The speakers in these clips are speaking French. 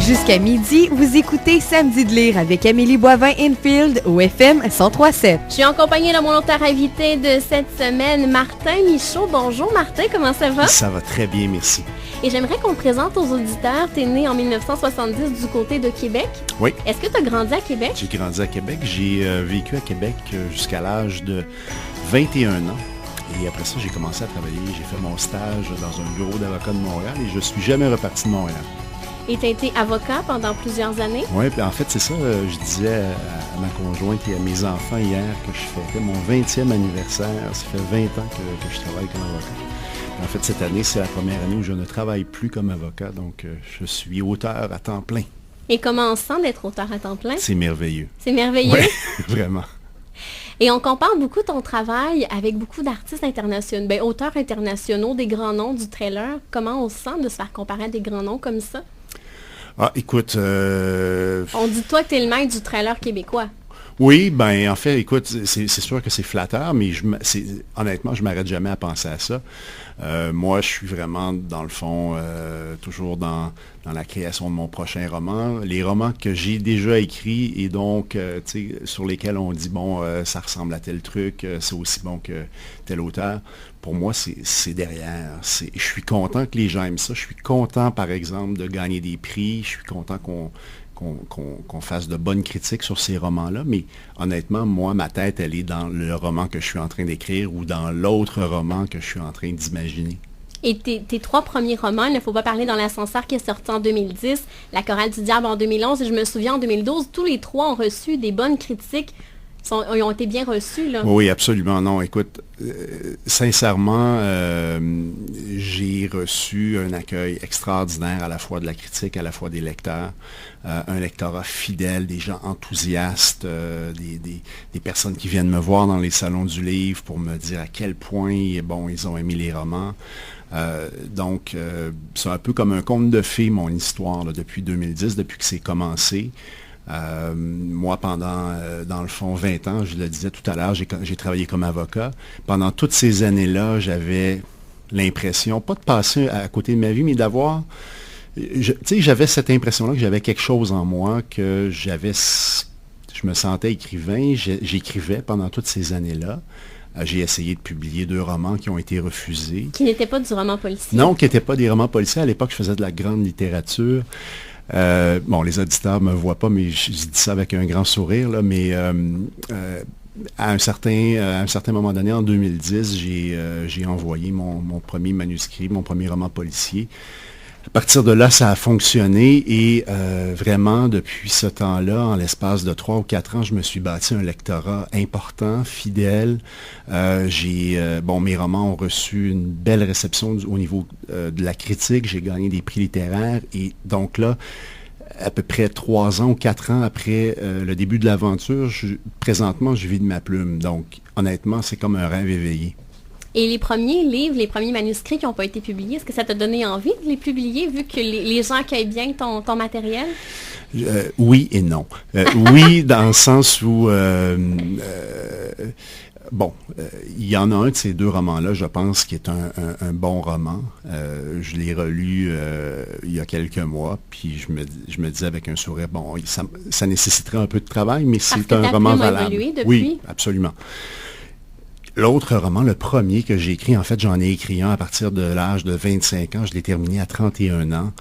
Jusqu'à midi, vous écoutez Samedi de lire avec Amélie Boivin-Infield au FM 103.7. Je suis en compagnie de mon auteur invité de cette semaine, Martin Michaud. Bonjour Martin, comment ça va? Ça va très bien, merci. Et j'aimerais qu'on te présente aux auditeurs. Tu es né en 1970 du côté de Québec. Oui. Est-ce que tu as grandi à Québec? J'ai grandi à Québec. J'ai vécu à Québec jusqu'à l'âge de 21 ans. Et après ça, j'ai commencé à travailler. J'ai fait mon stage dans un bureau d'avocat de Montréal et je ne suis jamais reparti de Montréal. Et tu as été avocat pendant plusieurs années? Oui, puis en fait, c'est ça, je disais à ma conjointe et à mes enfants hier que je fêtais mon 20e anniversaire. Ça fait 20 ans que je travaille comme avocat. En fait, cette année, c'est la première année où je ne travaille plus comme avocat, donc je suis auteur à temps plein. Et comment on se sent d'être auteur à temps plein? C'est merveilleux. C'est merveilleux? Oui, vraiment. Et on compare beaucoup ton travail avec beaucoup d'artistes internationaux, auteurs internationaux, des grands noms du trailer. Comment on se sent de se faire comparer à des grands noms comme ça? Ah, écoute... On dit toi que tu es le maître du trailer québécois. Oui, ben en fait, écoute, c'est sûr que c'est flatteur, mais honnêtement, je m'arrête jamais à penser à ça. Moi, je suis vraiment, dans le fond, toujours dans la création de mon prochain roman. Les romans que j'ai déjà écrits et donc, sur lesquels on dit, bon, ça ressemble à tel truc, c'est aussi bon que tel auteur. Pour moi, c'est derrière. Je suis content que les gens aiment ça. Je suis content, par exemple, de gagner des prix. Je suis content qu'on fasse de bonnes critiques sur ces romans-là, mais honnêtement, moi, ma tête, elle est dans le roman que je suis en train d'écrire ou dans l'autre roman que je suis en train d'imaginer. Et tes trois premiers romans, Il ne faut pas parler dans l'ascenseur, qui est sorti en 2010, La chorale du diable en 2011, et je me souviens en 2012, tous les trois ont reçu des bonnes critiques. Ils ont été bien reçus, là. Oui, absolument. Non, écoute, sincèrement, j'ai reçu un accueil extraordinaire à la fois de la critique, à la fois des lecteurs, un lectorat fidèle, des gens enthousiastes, des personnes qui viennent me voir dans les salons du livre pour me dire à quel point, bon, ils ont aimé les romans. Donc, c'est un peu comme un conte de fées, mon histoire, là, depuis 2010, depuis que c'est commencé. Moi, pendant, dans le fond, 20 ans, je le disais tout à l'heure, j'ai travaillé comme avocat. Pendant toutes ces années-là, j'avais l'impression, pas de passer à côté de ma vie, mais d'avoir... j'avais cette impression-là que j'avais quelque chose en moi, que je me sentais écrivain, j'écrivais pendant toutes ces années-là. J'ai essayé de publier 2 romans qui ont été refusés. Qui n'étaient pas du roman policier? Non, qui n'étaient pas des romans policiers. À l'époque, je faisais de la grande littérature. Bon, les auditeurs ne me voient pas, mais je dis ça avec un grand sourire, là, mais à un certain moment donné, en 2010, j'ai envoyé mon premier manuscrit, mon premier roman policier. À partir de là, ça a fonctionné et vraiment, depuis ce temps-là, en l'espace de 3 ou 4 ans, je me suis bâti un lectorat important, fidèle. Mes romans ont reçu une belle réception au niveau de la critique. J'ai gagné des prix littéraires et donc là, à peu près 3 ans ou 4 ans après le début de l'aventure, présentement, je vis de ma plume. Donc, honnêtement, c'est comme un rêve éveillé. Et les premiers livres, les premiers manuscrits qui n'ont pas été publiés, est-ce que ça t'a donné envie de les publier, vu que les gens accueillent bien ton matériel? Oui et non. Oui, dans le sens où... il y en a un de ces 2 romans-là, je pense, qui est un bon roman. Je l'ai relu il y a quelques mois, puis je me disais avec un sourire, bon, ça nécessiterait un peu de travail, mais c'est un roman valable. Évolué depuis? Oui, absolument. L'autre roman, le premier que j'ai écrit, en fait, j'en ai écrit un à partir de l'âge de 25 ans. Je l'ai terminé à 31 ans.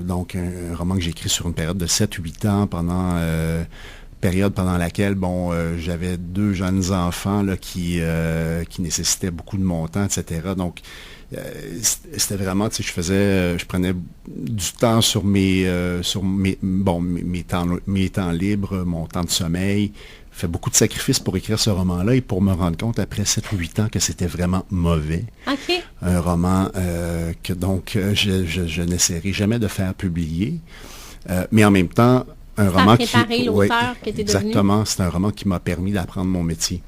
Donc, un roman que j'ai écrit sur une période de 7-8 ans, période pendant laquelle, j'avais 2 jeunes enfants là, qui nécessitaient beaucoup de mon temps, etc. Donc, c'était vraiment, je prenais du temps sur mes temps libres, mon temps de sommeil. Fait beaucoup de sacrifices pour écrire ce roman-là et pour me rendre compte après 7 ou 8 ans que c'était vraiment mauvais. Okay. Un roman que donc je n'essaierai jamais de faire publier. Mais en même temps, un roman qui... l'auteur que tu es devenu. Exactement, c'est un roman qui m'a permis d'apprendre mon métier.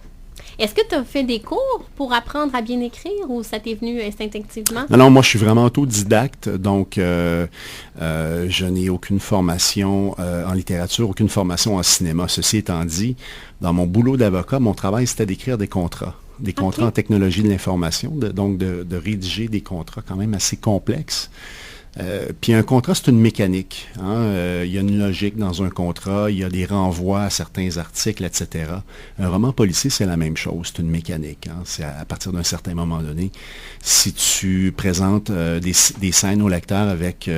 Est-ce que tu as fait des cours pour apprendre à bien écrire ou ça t'est venu instinctivement? Non, moi je suis vraiment autodidacte, donc je n'ai aucune formation en littérature, aucune formation en cinéma. Ceci étant dit, dans mon boulot d'avocat, mon travail c'était d'écrire des contrats. Des contrats en technologie de l'information, donc de rédiger des contrats quand même assez complexes. Puis un contrat, c'est une mécanique. Il y a une logique dans un contrat, il y a des renvois à certains articles, etc. Un roman policier, c'est la même chose, c'est une mécanique. C'est à partir d'un certain moment donné. Si tu présentes des scènes au lecteur avec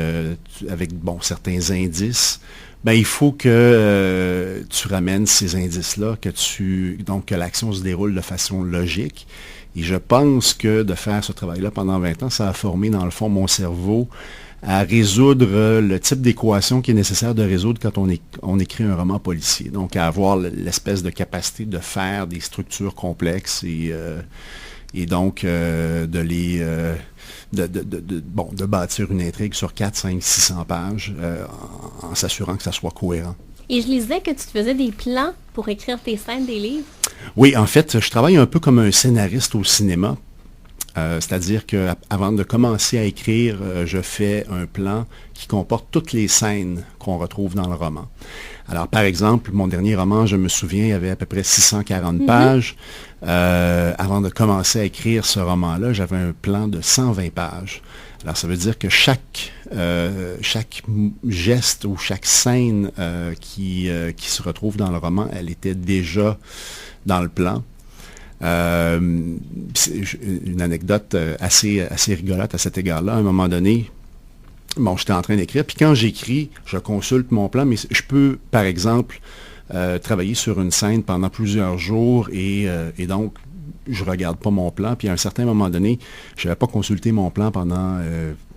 certains indices, il faut que tu ramènes ces indices-là, que l'action se déroule de façon logique. Et je pense que de faire ce travail-là pendant 20 ans, ça a formé, dans le fond, mon cerveau à résoudre le type d'équation qui est nécessaire de résoudre quand on écrit un roman policier. Donc, à avoir l'espèce de capacité de faire des structures complexes et donc de bâtir une intrigue sur 4, 5, 600 pages en s'assurant que ça soit cohérent. Et je lisais que tu te faisais des plans pour écrire tes scènes des livres. Oui, en fait, je travaille un peu comme un scénariste au cinéma. C'est-à-dire qu'avant de commencer à écrire, je fais un plan qui comporte toutes les scènes qu'on retrouve dans le roman. Alors, par exemple, mon dernier roman, je me souviens, il y avait à peu près 640 pages. Avant de commencer à écrire ce roman-là, j'avais un plan de 120 pages. Alors, ça veut dire que chaque geste ou chaque scène qui se retrouve dans le roman, elle était déjà dans le plan. C'est une anecdote assez rigolote à cet égard-là. À un moment donné, j'étais en train d'écrire, puis quand j'écris, je consulte mon plan, mais je peux, par exemple, travailler sur une scène pendant plusieurs jours et donc, je regarde pas mon plan, puis à un certain moment donné, je n'avais pas consulté mon plan pendant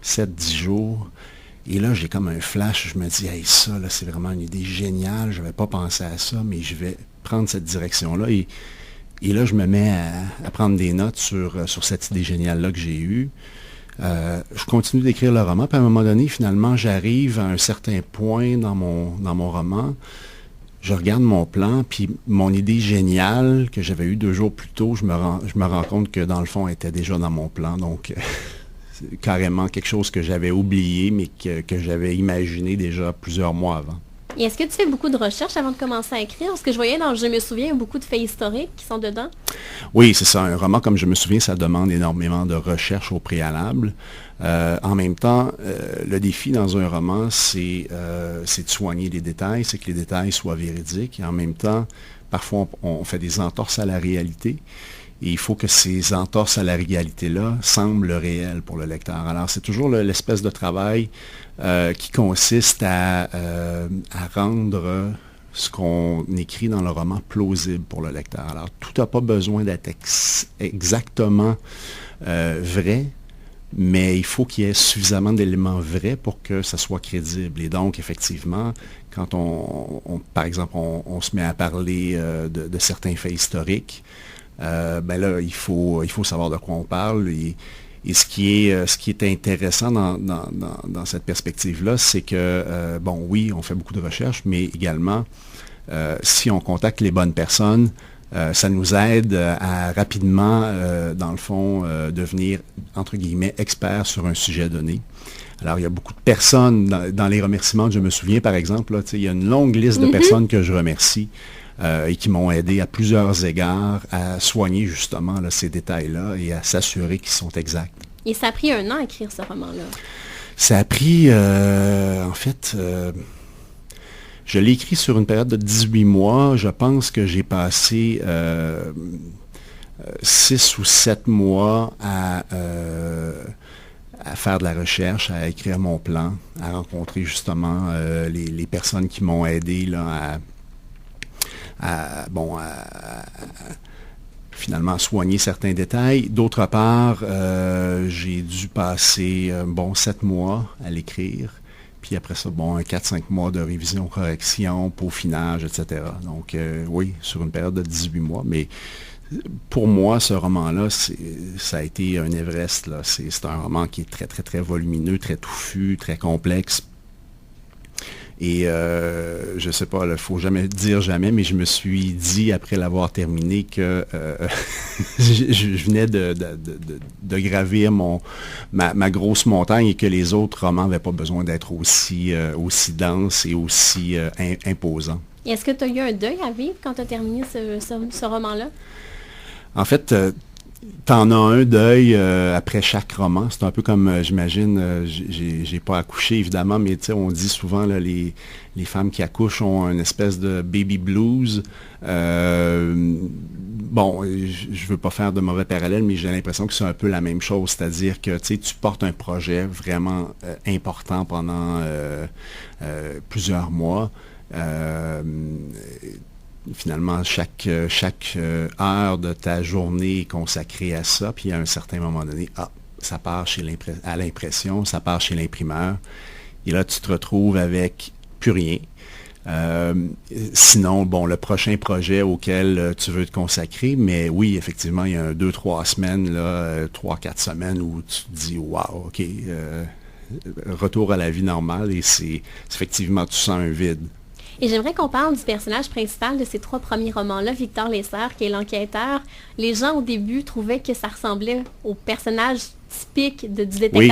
7-10 jours. Et là, j'ai comme un flash, je me dis, hey, ça, là, c'est vraiment une idée géniale, je n'avais pas pensé à ça, mais je vais prendre cette direction-là. Et là, je me mets à prendre des notes sur cette idée géniale-là que j'ai eue. Je continue d'écrire le roman, puis à un moment donné, finalement, j'arrive à un certain point dans mon roman. Je regarde mon plan, puis mon idée géniale que j'avais eue 2 jours plus tôt, je me rends compte que dans le fond, elle était déjà dans mon plan. Donc, c'est carrément quelque chose que j'avais oublié, mais que j'avais imaginé déjà plusieurs mois avant. Et est-ce que tu fais beaucoup de recherches avant de commencer à écrire? Parce que je voyais dans Je me souviens, il y a beaucoup de faits historiques qui sont dedans. Oui, c'est ça. Un roman, comme Je me souviens, ça demande énormément de recherche au préalable. En même temps, le défi dans un roman, c'est de soigner les détails, c'est que les détails soient véridiques. Et en même temps, parfois, on fait des entorses à la réalité. Et il faut que ces entorses à la réalité-là semblent réelles pour le lecteur. Alors, c'est toujours l'espèce de travail qui consiste à rendre ce qu'on écrit dans le roman plausible pour le lecteur. Alors, tout n'a pas besoin d'être exactement vrai, mais il faut qu'il y ait suffisamment d'éléments vrais pour que ça soit crédible. Et donc, effectivement, quand par exemple, on se met à parler de certains faits historiques, là, il faut savoir de quoi on parle. Et ce qui est intéressant dans cette perspective-là, c'est que, oui, on fait beaucoup de recherches, mais également, si on contacte les bonnes personnes, ça nous aide à rapidement, dans le fond, devenir, entre guillemets, experts sur un sujet donné. Alors, il y a beaucoup de personnes, dans les remerciements, je me souviens, par exemple, là, il y a une longue liste de personnes que je remercie. Et qui m'ont aidé à plusieurs égards à soigner justement là, ces détails-là et à s'assurer qu'ils sont exacts. Et ça a pris 1 an à écrire ce roman-là? Ça a pris, en fait, je l'ai écrit sur une période de 18 mois. Je pense que j'ai passé 6 ou 7 mois à faire de la recherche, à écrire mon plan, à rencontrer justement les personnes qui m'ont aidé là, finalement soigner certains détails. D'autre part, j'ai dû passer 7 mois à l'écrire. Puis après ça, 4-5 mois de révision, correction, peaufinage, etc. Donc oui, sur une période de 18 mois. Mais pour moi, ce roman-là, ça a été un Everest, là. C'est un roman qui est très, très, très volumineux, très touffu, très complexe. Et je sais pas, il ne faut jamais dire jamais, mais je me suis dit, après l'avoir terminé, que je venais de gravir ma grosse montagne et que les autres romans n'avaient pas besoin d'être aussi denses et aussi imposants. Et est-ce que tu as eu un deuil à vivre quand tu as terminé ce roman-là? En fait, t'en as un deuil après chaque roman. C'est un peu comme, j'imagine, j'ai pas accouché évidemment, mais tu sais, on dit souvent là, les femmes qui accouchent ont une espèce de baby blues. Bon, je veux pas faire de mauvais parallèles, mais j'ai l'impression que c'est un peu la même chose, c'est-à-dire que tu sais, tu portes un projet vraiment important pendant plusieurs mois. Finalement, chaque heure de ta journée est consacrée à ça, puis à un certain moment donné, ça part à l'impression, ça part chez l'imprimeur, et là, tu te retrouves avec plus rien. Sinon, bon, le prochain projet auquel tu veux te consacrer, mais oui, effectivement, il y a 2-3 semaines, là, 3-4 semaines où tu te dis, wow, OK, retour à la vie normale, et c'est effectivement, tu sens un vide. Et j'aimerais qu'on parle du personnage principal de ces 3 premiers romans-là, Victor Lessard, qui est l'enquêteur. Les gens, au début, trouvaient que ça ressemblait au personnage typique du détective. Oui.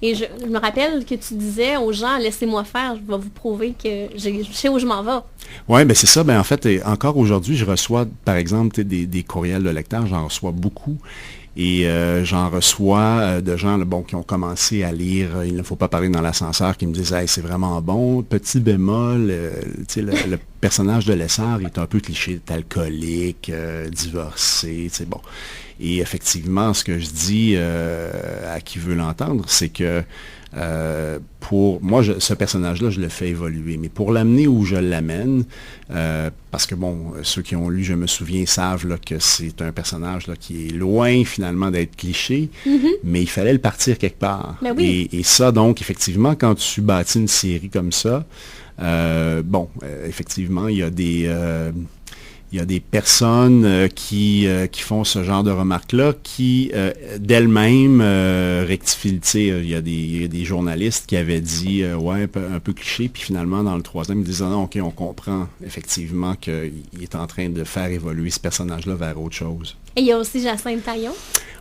Et je me rappelle que tu disais aux gens, laissez-moi faire, je vais vous prouver que je sais où je m'en vais. Oui, bien c'est ça. Ben, en fait, encore aujourd'hui, je reçois, par exemple, des courriels de lecteurs, j'en reçois beaucoup. Et j'en reçois de gens qui ont commencé à lire « Il ne faut pas parler dans l'ascenseur », qui me disent « Hey, c'est vraiment bon. Petit bémol, le personnage de Lessard est un peu cliché, alcoolique, divorcé, bon. » Et effectivement, ce que je dis à qui veut l'entendre, c'est que pour moi, ce personnage-là, je le fais évoluer. Mais pour l'amener où je l'amène, parce que bon, ceux qui ont lu, je me souviens, savent là, que c'est un personnage là, qui est loin finalement d'être cliché, mais il fallait le partir quelque part. Ben oui. Et ça, donc, effectivement, quand tu bâtis une série comme ça, effectivement, il y a des personnes qui font ce genre de remarques-là, qui d'elles-mêmes rectifient. Il y a des journalistes qui avaient dit ouais, un peu cliché, puis finalement, dans le 3e, ils disaient non, OK, on comprend effectivement qu'il est en train de faire évoluer ce personnage-là vers autre chose. Et il y a aussi Jacinthe Taillon.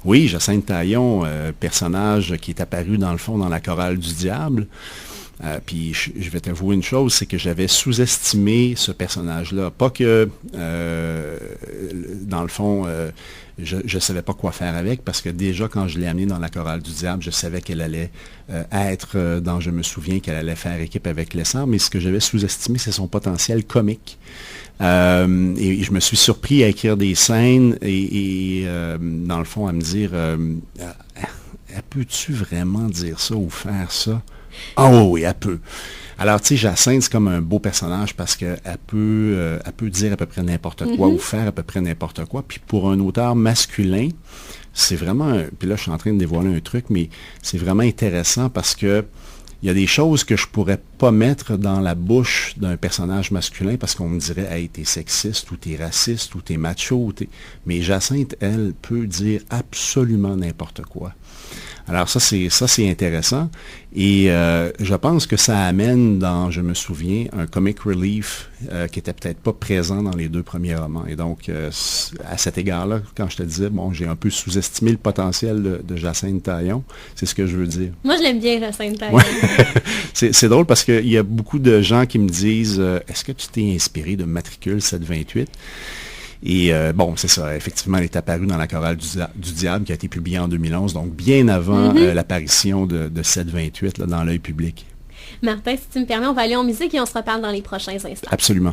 Oui, Jacinthe Taillon, personnage qui est apparu dans le fond dans la chorale du diable. Puis je vais t'avouer une chose, c'est que j'avais sous-estimé ce personnage-là. Pas que, dans le fond, je ne savais pas quoi faire avec, parce que déjà, quand je l'ai amenée dans la chorale du diable, je savais qu'elle allait être dans Je me souviens qu'elle allait faire équipe avec Lessard, mais ce que j'avais sous-estimé, c'est son potentiel comique. Et je me suis surpris à écrire des scènes et dans le fond, à me dire, peux-tu vraiment dire ça ou faire ça? Ah oui, elle peut. Alors, tu sais, Jacinthe, c'est comme un beau personnage parce qu'elle peut dire à peu près n'importe quoi ou faire à peu près n'importe quoi. Puis pour un auteur masculin, c'est vraiment... Puis là, je suis en train de dévoiler un truc, mais c'est vraiment intéressant parce que il y a des choses que je pourrais pas mettre dans la bouche d'un personnage masculin parce qu'on me dirait « Hey, t'es sexiste ou t'es raciste ou t'es macho. » Mais Jacinthe, elle, peut dire absolument n'importe quoi. Alors ça c'est intéressant et je pense que ça amène dans, je me souviens, un comic relief qui était peut-être pas présent dans les 2 premiers romans. Et donc, à cet égard-là, quand je te disais, bon, j'ai un peu sous-estimé le potentiel de Jacinthe Taillon, c'est ce que je veux dire. Moi, je l'aime bien, Jacinthe Taillon. Ouais. C'est drôle parce qu'il y a beaucoup de gens qui me disent, est-ce que tu t'es inspiré de Matricule 728? Et bon, c'est ça, effectivement, elle est apparue dans la chorale du diable qui a été publiée en 2011, donc bien avant l'apparition de 728 là, dans l'œil public. Martin, si tu me permets, on va aller en musique et on se reparle dans les prochains instants. Absolument.